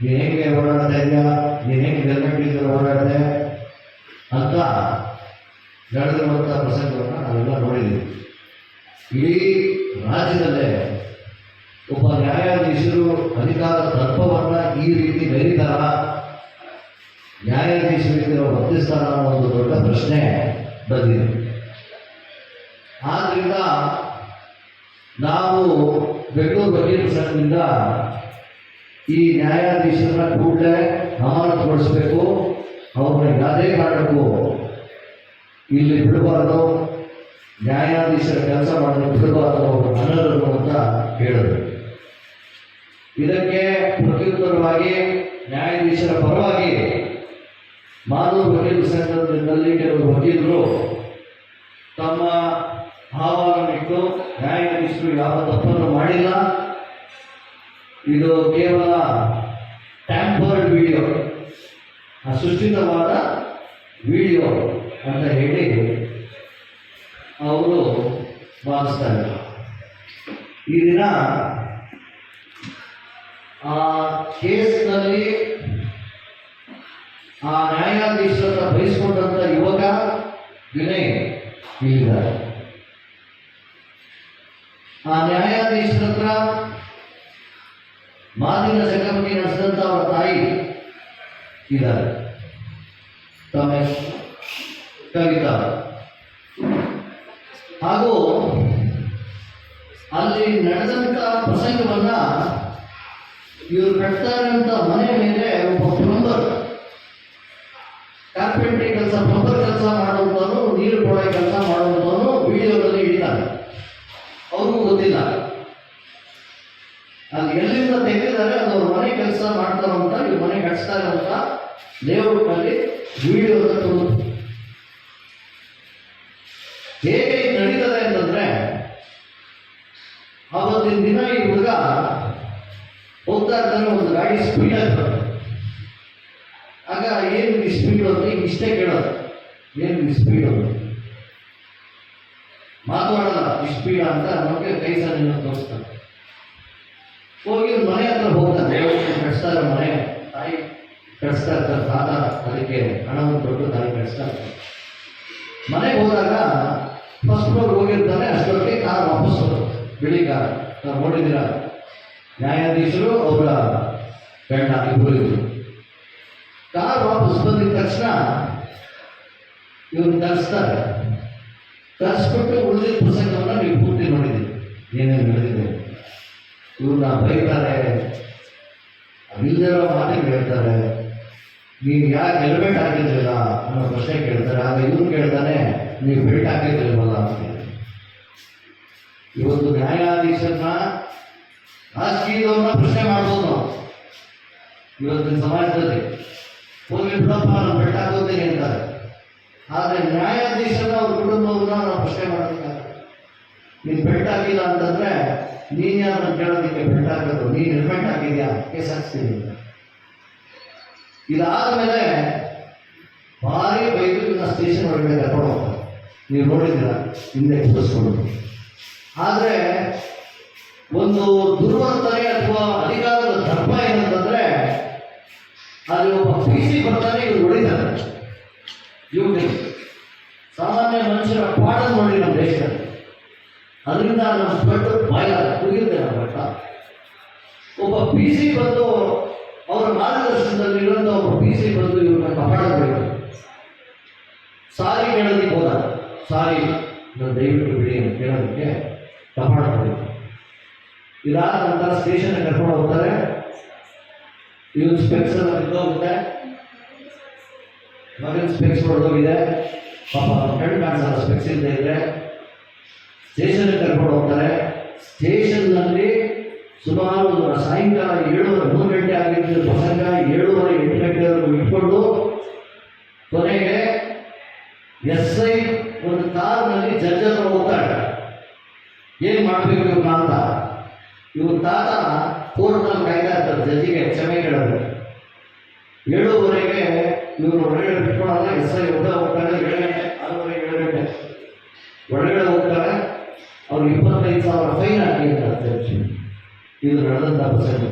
ನೀನು ಹೆಂಗೆ ಓಡಾಡ್ತಾ ಇದೆಯಾ, ನೀನು ಹೆಂಗೆ ಗರ್ಮೆಂಟ್ ಓಡಾಡಿದೆ ಅಂತ ನಡೆದಿರುವಂಥ ಪ್ರಸಂಗವನ್ನು ನಾವೆಲ್ಲ ನೋಡಿದ್ದೀವಿ. ಇಡೀ ರಾಜ್ಯದಲ್ಲೇ ಒಬ್ಬ ನ್ಯಾಯಾಧೀಶರು ಅಧಿಕಾರ ದರ್ಪವನ್ನು ಈ ರೀತಿ ಮೆರೀತಾರ, ನ್ಯಾಯಾಧೀಶರಿಗೆ ವರ್ತಿಸ್ತಾರ ಅನ್ನೋ ಒಂದು ದೊಡ್ಡ ಪ್ರಶ್ನೆ ಬಂದಿದೆ. ಆದ್ದರಿಂದ ನಾವು ಬೆಂಗಳೂರು ವಕೀಲರ ಸಂಘದಿಂದ ಈ ನ್ಯಾಯಾಧೀಶರನ್ನ ಕೂಡಲೇ ಅಮಾನತುಗೊಳಿಸಬೇಕು, ಅವ್ರನ್ನ ಯಾವುದೇ ಕಾರಣಕ್ಕೂ ಇಲ್ಲಿ ಬಿಡಬಾರ್ದು, ನ್ಯಾಯಾಧೀಶರ ಕೆಲಸ ಮಾಡಲು ಬಿಡಬಾರ್ದು, ಅವರು ಅನರ್ಹರು ಅಂತ ಹೇಳಿದರು. ಇದಕ್ಕೆ ಪ್ರತ್ಯುತ್ತರವಾಗಿ ನ್ಯಾಯಾಧೀಶರ ಪರವಾಗಿ ಮಾನವ ವಕೀಲರ ಸಂಘದಲ್ಲಿ ಕೆಲವು ವಕೀಲರು ತಮ್ಮ ಅಹವಾಲನ್ನಿಟ್ಟು ನ್ಯಾಯಾಧೀಶರು ಯಾವ ತಪ್ಪನ್ನು ಮಾಡಿಲ್ಲ, ಇದು ಕೇವಲ ಟ್ಯಾಂಪರ್ಡ್ ವಿಡಿಯೋ, ಸೃಷ್ಟಿತವಾದ ವಿಡಿಯೋ ಅಂತ ಹೇಳಿ ಅವರು ವಾದಿಸ್ತಾರೆ. ಈ ದಿನ ಆ ಕೇಸ್ನಲ್ಲಿ ಆ ನ್ಯಾಯಾಧೀಶರ ಬಯಸಿಕೊಂಡಂಥ ಯುವಕ ವಿನಯ್ ಇಲ್ಲಿದ್ದಾರೆ. ಆ ನ್ಯಾಯಾಧೀಶರ ಹತ್ರ ಮಾತಿನ ಚಕಮಕಿ ನಡೆಸಿದಂಥ ಅವರ ತಾಯಿ ಇದ್ದಾರೆ, ತಮ್ಮ ಕವಿತಾ. ಹಾಗೂ ಅಲ್ಲಿ ನಡೆದಂಥ ಪ್ರಸಂಗವನ್ನ ಇವರು ಕಟ್ತಾ ಇರುವಂಥ ಮನೆ ಮೇಲೆ ಒಬ್ಬ ಪ್ಲಂಬರ್, ಕಾರ್ಪೆಂಟ್ರಿ ಕೆಲಸ, ಪ್ಲಂಬರ್ ಕೆಲಸ ಮಾಡುವಂಥವನು, ನೀರು ಕೊಡೋ ಕೆಲಸ ಮಾಡುವಂಥವನು ವಿಡಿಯೋದಲ್ಲಿ ಹಿಡಿತಾನೆ. ಅವ್ರಿಗೂ ಗೊತ್ತಿಲ್ಲ ಅಲ್ಲಿ ಎಲ್ಲಿಂದ ತೆಗೆದಿದ್ದಾರೆ, ಅದು ಅವ್ರ ಮನೆ ಕೆಲಸ ಮಾಡ್ತಾರಂತ, ಇವ್ರು ಮನೆ ಕಟ್ಸ್ತಾರೆ ಅಂತ ಲೇಔಟ್ನಲ್ಲಿ ವಿಡಿಯೋದ ತೋರು. ಹೇಗೆ ನಡೀತದೆ ಅಂತಂದ್ರೆ, ಆವತ್ತಿನ ದಿನ ಈ ಹುಡುಗ ಹೋಗ್ತಾ ಇರ್ತಾನೆ, ಒಂದು ಗಾಡಿ ಸ್ಪೀಡಾಗಿ ಬರುತ್ತೆ. ಆಗ ಏನು ಈ ಸ್ಪೀಡು ಅಂತ ಇಷ್ಟೇ ಕೇಳೋದು, ಏನು ಈ ಸ್ಪೀಡು ಮಾತಾಡಲ್ಲ, ಈ ಸ್ಪೀಡ್ ಅಂತ ನಮಗೆ ಕೈ ಸಾಲಿನ ತೋರಿಸ್ತಾರೆ. ಹೋಗಿ ಮನೆ ಹತ್ರ ಹೋಗ್ತಾರೆ, ಕಟ್ಸ್ತಾ ಇರೋ ಮನೆ, ತಾಯಿ ಕಟ್ಸ್ತಾ ಇರ್ತಾರೆ, ತಾತ ಅದಕ್ಕೆ ಹಣವನ್ನು ಕೊಟ್ಟು ತಾಯಿ ಕಟ್ಸ್ತಾ ಇರ್ತಾರೆ. ಮನೆಗೆ ಹೋದಾಗ ಫಸ್ಟ್ ಫ್ಲೋರ್ ಹೋಗಿರ್ತಾನೆ, ಅಷ್ಟೊತ್ತಿಗೆ ಕಾರ್ ವಾಪಸ್ ಹೋಗೋದು, ಬಿಳಿ ಕಾರ್. ನಾವು ನೋಡಿದ್ದೀರ, ನ್ಯಾಯಾಧೀಶರು ಅವರ ಗಂಡ ಇಬ್ಬರು ಇದ್ರು. ಕಾರ್ ವಾಪಸ್ ಬಂದಿದ ತಕ್ಷಣ ಇವ್ರು ತರಿಸ್ತಾರೆ. ತರಿಸ್ಬಿಟ್ಟು ಉಳಿದಿದ್ದ ಪ್ರಸಂಗವನ್ನು ನೀವು ಪೂರ್ತಿ ನೋಡಿದ್ದೀರಿ, ಏನೇನು ನಡೆದಿದೆ. ಇವ್ರನ್ನ ಬೈತಾರೆ, ಇಲ್ದಿರೋ ಮಾತಿಗೆ ಹೇಳ್ತಾರೆ, ನೀವು ಯಾಕೆ ಹೆಲ್ಮೆಟ್ ಹಾಕಿದ್ರಿಲ್ಲ ಅನ್ನೋ ಪ್ರಶ್ನೆ ಕೇಳ್ತಾರೆ. ಆಗ ಇವ್ರು ಕೇಳ್ತಾನೆ, ನೀವು ಬೆಲ್ಟ್ ಹಾಕಿದ್ರಿಲ್ವಲ್ಲ ಅಂತ. ಇವತ್ತು ನ್ಯಾಯಾಧೀಶರನ್ನ, ರಾಜಕೀಯದವ್ರನ್ನ ಪ್ರಶ್ನೆ ಮಾಡ್ಬೋದು ನಾವು ಇವತ್ತಿನ ಸಮಾಜದಲ್ಲಿ. ಹೋಗಿ ಬಿಡಪ್ಪ, ನಾನು ಬೆಲ್ಟ್ ಹಾಕೋತೀನಿ ಅಂತಾರೆ. ಆದರೆ ನ್ಯಾಯಾಧೀಶರನ್ನ ಅವ್ರ ಕುಟುಂಬವ್ರನ್ನ ನಾವು ಪ್ರಶ್ನೆ ಮಾಡೋದಕ್ಕಾಗ, ನೀನು ಬೆಲ್ಟ್ ಹಾಕಿಲ್ಲ ಅಂತಂದ್ರೆ ನೀನು ಯಾರನ್ನ ಕೇಳೋದಕ್ಕೆ ಬೆಲ್ಟ್ ಹಾಕೋದು, ನೀನು ಹೆಲ್ಮೆಟ್ ಹಾಕಿದ್ಯಾ, ಕೇಸ್ ಹಾಕ್ಸ್ತೀನಿ ಅಂತ. ಇದಾದ ಮೇಲೆ ಭಾರಿ ಬೈದು ಸ್ಟೇಷನ್ ಒಳಗಡೆ ಕರ್ಕೊಂಡು ಹೋಗ್ತಾರೆ. ನೀವು ನೋಡಿದ್ದೀರ ಹಿಂದೆ ಕೂರಿಸ್ಕೊಂಡು. ಆದರೆ ಒಂದು ದುರ್ವರ್ತನೆ ಅಥವಾ ಅಧಿಕಾರದ ದರ್ಪ ಏನಂತಂದ್ರೆ, ಅಲ್ಲಿ ಒಬ್ಬ PC ಬರ್ತಾನೆ, ಇವ್ರು ಹೊಡಿತಾರೆ. ಇವ್ರಿಗೆ ಸಾಮಾನ್ಯ ಮನುಷ್ಯರ ಪಾಠ ನೋಡಿ ನಮ್ಮ ದೇಶದಲ್ಲಿ. ಅದರಿಂದ ನಮ್ಮ ಸ್ವೆಟ್ ಬಾಯ ಕುಗಿರುತ್ತೆ ನಮ್ಮ ಬೆಟ್ಟ. ಒಬ್ಬ PC ಬಂದು ಅವರ ಮಾರ್ಗದರ್ಶನದಲ್ಲಿ ಇರೋಂಥ ಒಬ್ಬ PC ಬಂದು ಇವ್ರನ್ನ ಕಾಪಾಡಬೇಕು. ಸಾರಿ ಕೇಳೋದಕ್ಕೆ ಹೋದ, ಸಾರಿ ನಾನು ದಯವಿಟ್ಟು ಬಿಡಿ ಅಂತ ಕೇಳೋದಕ್ಕೆ ಕಾಪಾಡಬೇಕು. ಇದಾದ ನಂತರ ಸ್ಟೇಷನ್ಗೆ ಕರ್ಕೊಂಡು ಹೋಗ್ತಾರೆ. ಇವ್ರ ಸ್ಪೆಕ್ಸ್ ಎಲ್ಲ ಬಿದ್ದೋಗುತ್ತೆ, ಮಗನ ಸ್ಪೆಕ್ಸ್ ಹೊಡೆದೋಗಿದೆ, ಪಾಪ ಕಣ್ಣು ಕಾಣಿಸಲ್ಲ ಸ್ಪೆಕ್ಸ್ ಇಲ್ಲದೆ ಇದ್ರೆ. ಸ್ಟೇಷನ್ಗೆ ಕರ್ಕೊಂಡು ಹೋಗ್ತಾರೆ. ಸ್ಟೇಷನ್ನಲ್ಲಿ ಸುಮಾರು ಸಾಯಂಕಾಲ 7:30 ಗಂಟೆ ಆಗಿದ್ದು ಪ್ರಸಂಗ 7:30 8 ಗಂಟೆವರೆಗೂ ಇಟ್ಕೊಂಡು ಕೊನೆಗೆ SI ಒಂದು ಕಾರ್ನಲ್ಲಿ ಜಡ್ಜ್ ಹತ್ರ ಹೋಗ್ತಾಳೆ. ಏನು ಮಾಡಬೇಕು ಇವ್ರನ್ನ ಅಂತ. ಇವ್ರ ತಾತ ಕೋರ್ಟ್ನಲ್ಲಿ ಕಾಯ್ತಾ ಇರ್ತಾರೆ ಜಡ್ಜಿಗೆ ಕ್ಷಮೆ ಕೇಳೋದು. 7:30ಗೆ ಇವರು ಒಳಗಡೆ ಬಿಟ್ಕೊಳಲ್ಲ. SI ಹೋಗ್ತಾರೆ 7 ಗಂಟೆ 6:30 7 ಗಂಟೆ ಒಳಗಡೆ ಹೋಗ್ತಾರೆ. ಅವ್ರು 25,000 ಫೈನ್ ಹಾಕಿ ಅಂತ ಜಡ್ಜ್. ಇದು ನಡೆದಂಥ ಪ್ರಸಂಗ.